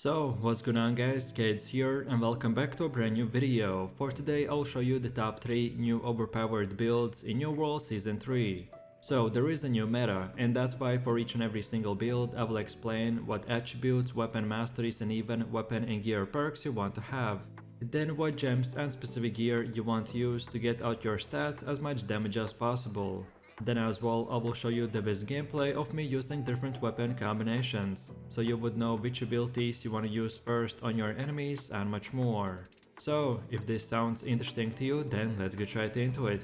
So, what's going on guys, Kades here and welcome back to a brand new video. For today I'll show you the top 3 new overpowered builds in New World Season 3. So there is a new meta, and that's why for each and every single build I will explain what attributes, weapon masteries and even weapon and gear perks you want to have. Then what gems and specific gear you want to use to get out your stats as much damage as possible. Then as well I will show you the best gameplay of me using different weapon combinations, so you would know which abilities you want to use first on your enemies and much more. So if this sounds interesting to you, then let's get right into it.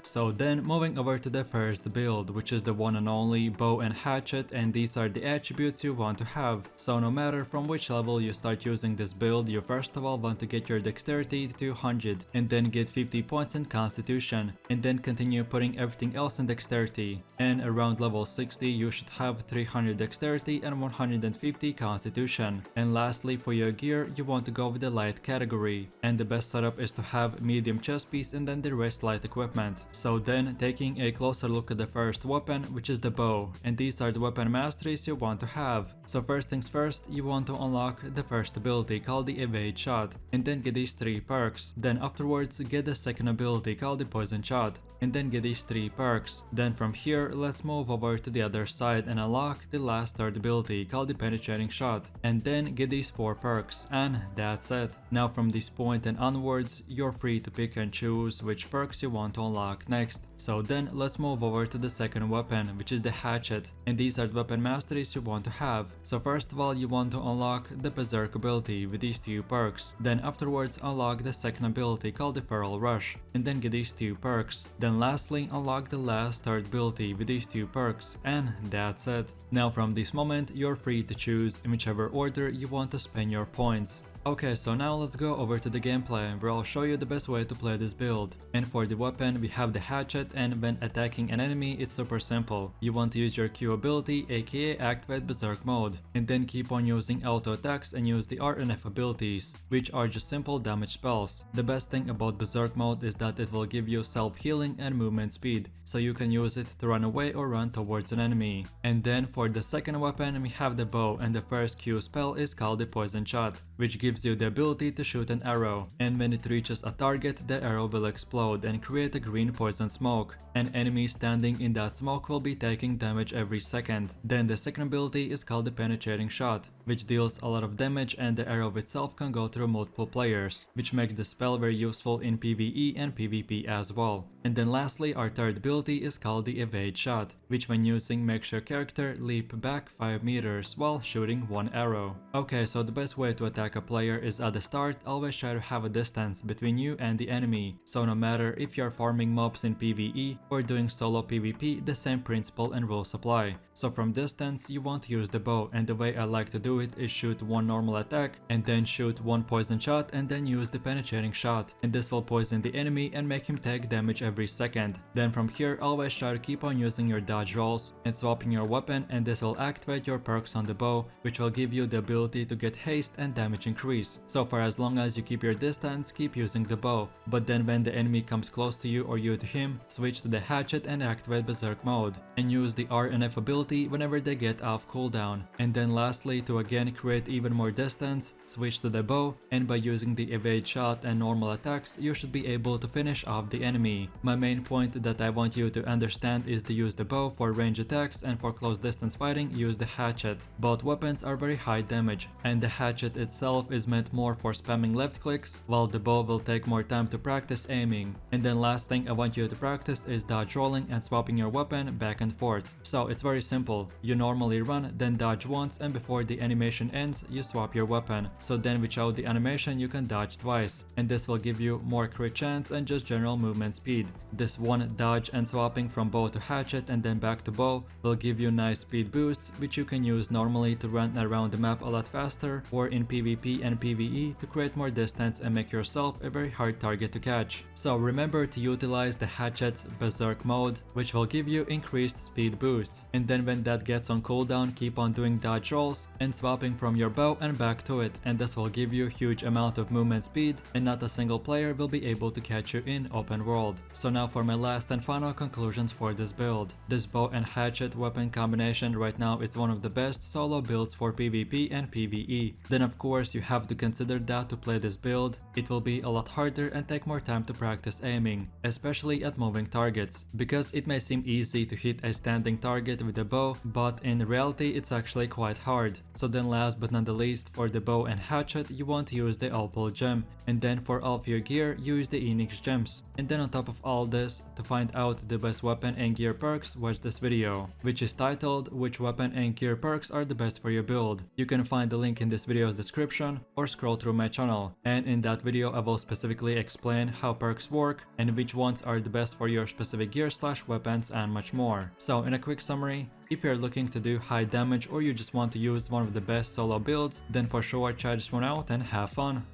So then moving over to the first build, which is the one and only bow and hatchet, and these are the attributes you want to have. So no matter from which level you start using this build, you first of all want to get your dexterity to 200 and then get 50 points in constitution and then continue putting everything else in dexterity. And around level 60 you should have 300 dexterity and 150 constitution. And lastly for your gear you want to go with the light category, and the best setup is to have medium chest piece and then the rest light equipment. So then taking a closer look at the first weapon, which is the bow, and these are the weapon masteries you want to have. So first things first, you want to unlock the first ability called the evade shot and then get these 3 perks. Then afterwards get the second ability called the poison shot and then get these 3 perks. Then from here let's move over to the other side and unlock the last third ability called the penetrating shot and then get these 4 perks, and that's it. Now from this point and onwards you're free to pick and choose which perks you want to unlock next. So then let's move over to the second weapon, which is the hatchet, and these are the weapon masteries you want to have. So first of all you want to unlock the berserk ability with these 2 perks. Then afterwards unlock the second ability called the feral rush and then get these 2 perks. Then lastly unlock the last third ability with these 2 perks, and that's it. Now from this moment you're free to choose in whichever order you want to spend your points. Okay, so now let's go over to the gameplay where I'll show you the best way to play this build. And for the weapon we have the hatchet, and when attacking an enemy it's super simple. You want to use your Q ability, aka activate berserk mode, and then keep on using auto attacks and use the R and F abilities, which are just simple damage spells. The best thing about berserk mode is that it will give you self-healing and movement speed, so you can use it to run away or run towards an enemy. And then for the second weapon we have the bow, and the first Q spell is called the poison shot, which gives you the ability to shoot an arrow, and when it reaches a target the arrow will explode and create a green poison smoke, and enemies standing in that smoke will be taking damage every second. Then the second ability is called the penetrating shot, which deals a lot of damage, and the arrow itself can go through multiple players, which makes the spell very useful in PvE and PvP as well. And then lastly our third ability is called the evade shot, which when using makes your character leap back 5 meters while shooting 1 arrow. Okay, so the best way to attack a player is at the start always try to have a distance between you and the enemy. So no matter if you're farming mobs in PvE or doing solo PvP, the same principle and rules apply. So from distance you want to use the bow, and the way I like to do it is shoot 1 normal attack and then shoot 1 poison shot and then use the penetrating shot, and this will poison the enemy and make him take damage every second. Then from here always try to keep on using your dodge rolls and swapping your weapon, and this will activate your perks on the bow, which will give you the ability to get haste and damage increase. So for as long as you keep your distance, keep using the bow, but then when the enemy comes close to you or you to him, switch to the hatchet and activate berserk mode and use the R and F ability whenever they get off cooldown. And then lastly, to again create even more distance, switch to the bow, and by using the evade shot and normal attacks you should be able to finish off the enemy. My main point that I want you to understand is to use the bow for range attacks, and for close distance fighting use the hatchet. Both weapons are very high damage, and the hatchet itself is meant more for spamming left clicks, while the bow will take more time to practice aiming. And then last thing I want you to practice is dodge rolling and swapping your weapon back and forth. So it's very simple. You normally run, then dodge once, and before the animation ends you swap your weapon. So then without the animation you can dodge twice, and this will give you more crit chance and just general movement speed. This one dodge and swapping from bow to hatchet and then back to bow will give you nice speed boosts, which you can use normally to run around the map a lot faster or in PvP and PvE to create more distance and make yourself a very hard target to catch. So remember to utilize the hatchet's berserk mode, which will give you increased speed boosts, and then when that gets on cooldown, keep on doing dodge rolls and swapping from your bow and back to it, and this will give you huge amount of movement speed and not a single player will be able to catch you in open world. So now for my last and final conclusions for this build. This bow and hatchet weapon combination right now is one of the best solo builds for PvP and PvE. Then of course you have to consider that to play this build, it will be a lot harder and take more time to practice aiming, especially at moving targets, because it may seem easy to hit a standing target with a bow, but in reality it's actually quite hard. So then last but not the least, for the bow and hatchet you want to use the opal gem, and then for all of your gear use the Enix gems. And then on top of all this, to find out the best weapon and gear perks, watch this video, which is titled which weapon and gear perks are the best for your build. You can find the link in this video's description or scroll through my channel, and in that video I will specifically explain how perks work and which ones are the best for your specific gear / weapons and much more. So in a quick summary, if you're looking to do high damage or you just want to use one of the best solo builds, then for sure try this one out and have fun.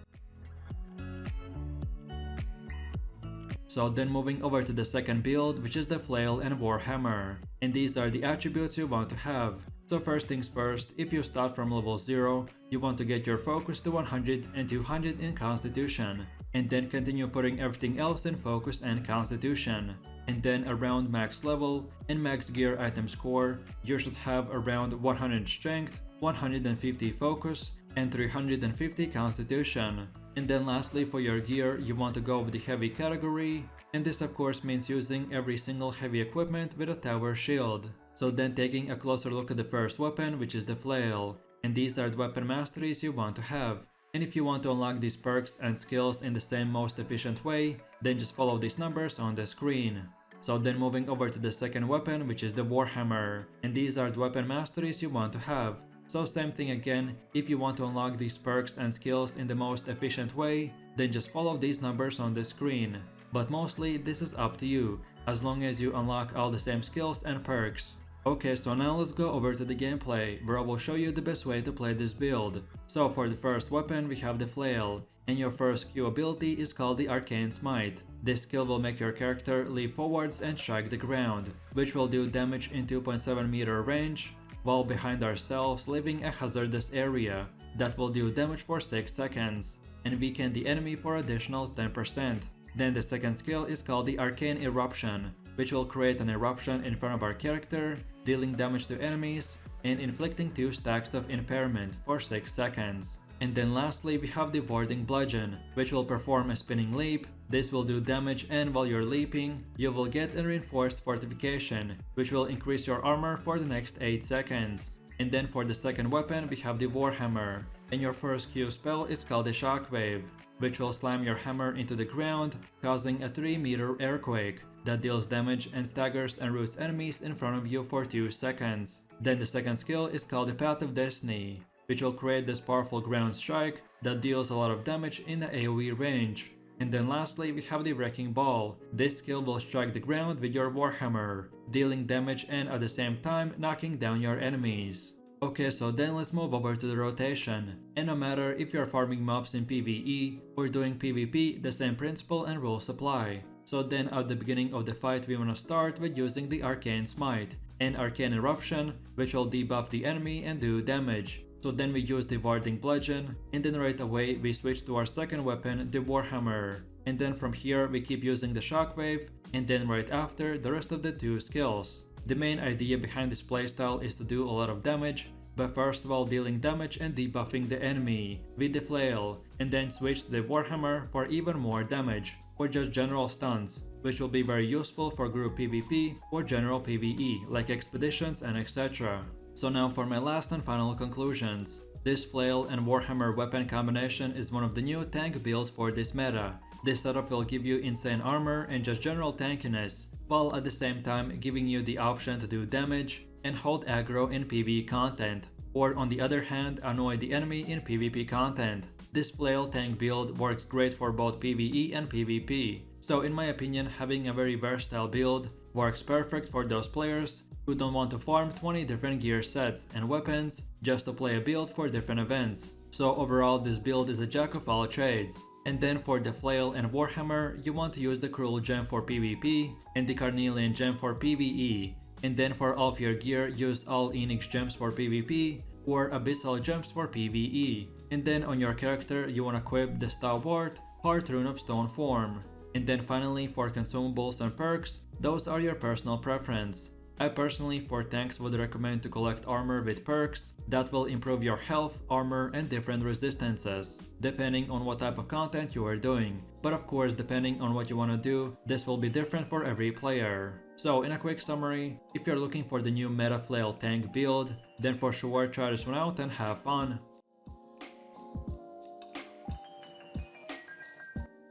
So then moving over to the second build, which is the Flail and Warhammer, and these are the attributes you want to have. So first things first, if you start from level 0, you want to get your focus to 100 and 200 in Constitution, and then continue putting everything else in focus and Constitution. And then around max level and max gear item score, you should have around 100 strength, 150 focus, and 350 Constitution. And then lastly, for your gear, you want to go with the heavy category, and this of course means using every single heavy equipment with a tower shield. So then taking a closer look at the first weapon, which is the Flail, and these are the weapon masteries you want to have. And if you want to unlock these perks and skills in the same most efficient way, then just follow these numbers on the screen. So then moving over to the second weapon, which is the Warhammer, and these are the weapon masteries you want to have. So same thing again, if you want to unlock these perks and skills in the most efficient way, then just follow these numbers on the screen. But mostly this is up to you, as long as you unlock all the same skills and perks. Okay, so now let's go over to the gameplay, where I will show you the best way to play this build. So for the first weapon we have the Flail, and your first Q ability is called the Arcane Smite. This skill will make your character leap forwards and strike the ground, which will do damage in 2.7 meter range, while behind ourselves leaving a hazardous area that will do damage for 6 seconds, and weaken the enemy for additional 10%. Then the second skill is called the Arcane Eruption, which will create an eruption in front of our character, dealing damage to enemies, and inflicting 2 stacks of impairment for 6 seconds. And then lastly we have the Warding Bludgeon, which will perform a spinning leap. This will do damage, and while you're leaping, you will get a reinforced fortification, which will increase your armor for the next 8 seconds. And then for the second weapon we have the Warhammer, and your first Q spell is called the Shockwave, which will slam your hammer into the ground, causing a 3-meter earthquake that deals damage and staggers and roots enemies in front of you for 2 seconds. Then the second skill is called the Path of Destiny, which will create this powerful ground strike that deals a lot of damage in the AoE range. And then lastly we have the Wrecking Ball. This skill will strike the ground with your Warhammer, dealing damage and at the same time knocking down your enemies. Okay, so then let's move over to the rotation. And no matter if you're farming mobs in PvE or doing PvP, the same principle and rules apply. So then at the beginning of the fight we want to start with using the Arcane Smite and Arcane Eruption, which will debuff the enemy and do damage. So then we use the Warding Bludgeon, and then right away we switch to our second weapon, the Warhammer. And then from here we keep using the Shockwave, and then right after the rest of the 2 skills. The main idea behind this playstyle is to do a lot of damage, but first of all dealing damage and debuffing the enemy with the Flail, and then switch to the Warhammer for even more damage, or just general stunts, which will be very useful for group PvP or general PvE like expeditions and etc. So now for my last and final conclusions. This Flail and Warhammer weapon combination is one of the new tank builds for this meta. This setup will give you insane armor and just general tankiness, while at the same time giving you the option to do damage and hold aggro in PvE content, or on the other hand annoy the enemy in PvP content. This Flail tank build works great for both PvE and PvP, so in my opinion having a very versatile build works perfect for those players who don't want to farm 20 different gear sets and weapons just to play a build for different events. So overall this build is a jack of all trades. And then for the Flail and Warhammer, you want to use the Cruel Gem for PvP and the Carnelian Gem for PvE. And then for all of your gear, use all Enix Gems for PvP or Abyssal Gems for PvE. And then on your character, you want to equip the Stalwart Heart Rune of Stone form. And then finally for consumables and perks, those are your personal preference. I personally for tanks would recommend to collect armor with perks that will improve your health, armor and different resistances, depending on what type of content you are doing. But of course, depending on what you want to do, this will be different for every player. So in a quick summary, if you're looking for the new meta Flail tank build, then for sure try this one out and have fun.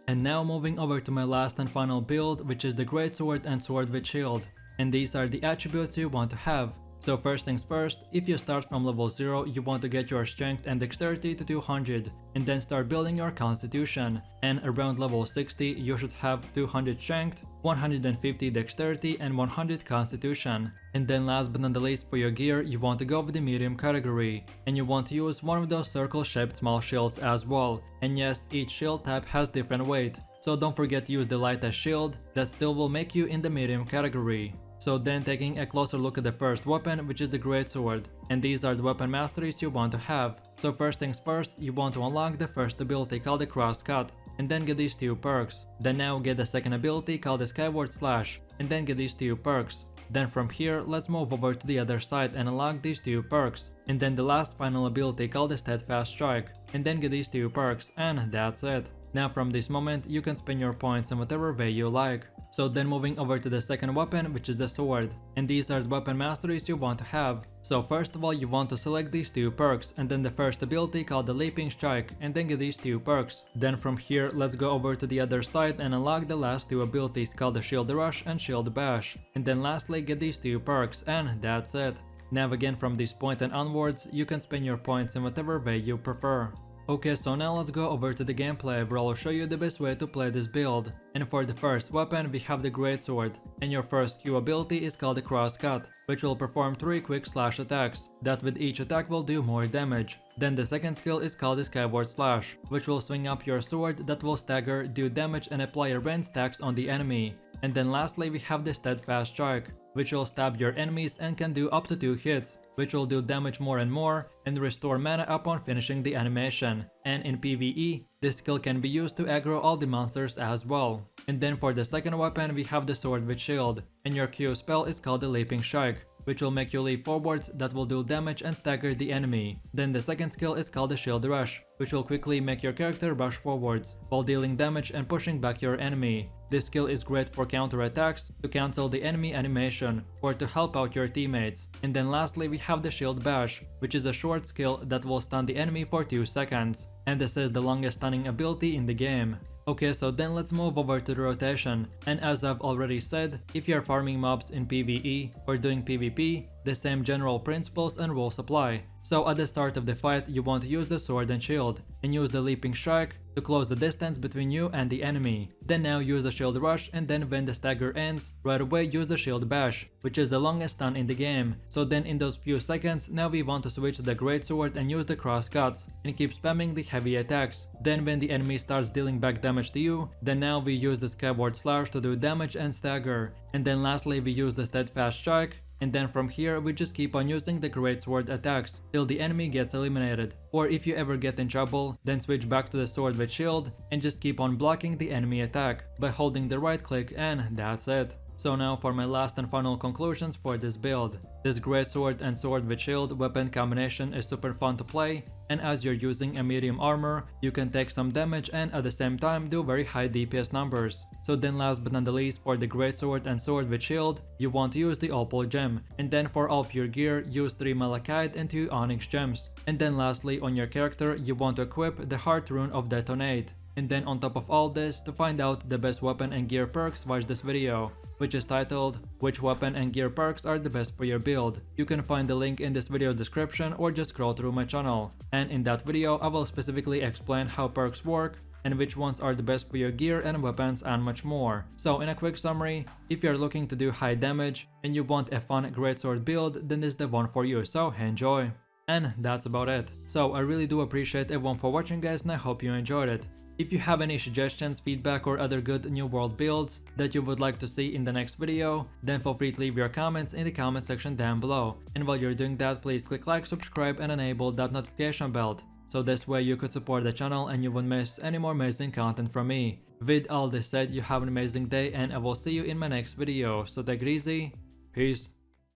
And now moving over to my last and final build, which is the Greatsword and Sword with Shield. And these are the attributes you want to have. So first things first, if you start from level 0, you want to get your strength and dexterity to 200 and then start building your constitution. And around level 60, you should have 200 strength, 150 dexterity and 100 constitution. And then last but not the least for your gear, you want to go with the medium category. And you want to use one of those circle shaped small shields as well. And yes, each shield type has different weight. So don't forget to use the lightest shield, that still will make you in the medium category. So then taking a closer look at the first weapon, which is the Greatsword, and these are the weapon masteries you want to have. So first things first, you want to unlock the first ability called the Crosscut, and then get these 2 perks. Then now get the second ability called the Skyward Slash, and then get these 2 perks. Then from here, let's move over to the other side and unlock these 2 perks. And then the last final ability called the Steadfast Strike, and then get these 2 perks, and that's it. Now from this moment, you can spend your points in whatever way you like. So then moving over to the second weapon, which is the sword, and these are the weapon masteries you want to have. So first of all, you want to select these 2 perks, and then the first ability called the Leaping Strike, and then get these 2 perks. Then from here, let's go over to the other side and unlock the last 2 abilities called the Shield Rush and Shield Bash. And then lastly, get these 2 perks, and that's it. Now again from this point and onwards, you can spend your points in whatever way you prefer. Okay, so now let's go over to the gameplay where I'll show you the best way to play this build. And for the first weapon we have the Greatsword, and your first Q ability is called the Crosscut, which will perform 3 quick slash attacks, that with each attack will do more damage. Then the second skill is called the Skyward Slash, which will swing up your sword that will stagger, do damage and apply a range tax on the enemy. And then lastly we have the Steadfast Strike, which will stab your enemies and can do up to 2 hits, which will do damage more and more and restore mana upon finishing the animation. And in PvE, this skill can be used to aggro all the monsters as well. And then for the second weapon we have the Sword with Shield, and your Q spell is called the Leaping Strike, which will make you leap forwards that will do damage and stagger the enemy. Then the second skill is called the Shield Rush, which will quickly make your character rush forwards while dealing damage and pushing back your enemy. This skill is great for counter attacks, to cancel the enemy animation, or to help out your teammates. And then lastly we have the Shield Bash, which is a short skill that will stun the enemy for 2 seconds. And this is the longest stunning ability in the game. Okay, so then let's move over to the rotation, and as I've already said, if you're farming mobs in PvE or doing PvP, the same general principles and rules apply. So at the start of the fight, you want to use the sword and shield, and use the Leaping Strike to close the distance between you and the enemy. Then now use the Shield Rush, and then when the stagger ends, right away use the Shield Bash, which is the longest stun in the game. So then in those few seconds, now we want to switch to the Greatsword and use the Crosscuts, and keep spamming the heavy attacks. Then when the enemy starts dealing back damage to you, then now we use the Skyward Slash to do damage and stagger. And then lastly we use the Steadfast Strike, and then from here we just keep on using the Greatsword attacks till the enemy gets eliminated. Or if you ever get in trouble, then switch back to the Sword with Shield and just keep on blocking the enemy attack by holding the right click, and that's it. So now for my last and final conclusions for this build. This Greatsword and Sword with Shield weapon combination is super fun to play, and as you're using a medium armor, you can take some damage and at the same time do very high DPS numbers. So then last but not the least, for the Greatsword and Sword with Shield, you want to use the Opal gem, and then for all of your gear, use 3 Malachite and 2 Onyx gems. And then lastly on your character, you want to equip the Heart Rune of Detonate. And then on top of all this, to find out the best weapon and gear perks, watch this video, which is titled "Which weapon and gear perks are the best for your build?" You can find the link in this video description or just scroll through my channel. And in that video, I will specifically explain how perks work, and which ones are the best for your gear and weapons, and much more. So in a quick summary, if you're looking to do high damage and you want a fun Greatsword build, then this is the one for you, so enjoy! And that's about it. So I really do appreciate everyone for watching, guys, and I hope you enjoyed it. If you have any suggestions, feedback, or other good new world builds that you would like to see in the next video, then feel free to leave your comments in the comment section down below. And while you're doing that, please click like, subscribe, and enable that notification bell, so this way you could support the channel and you won't miss any more amazing content from me. With all this said, you have an amazing day and I will see you in my next video, so take it easy, peace.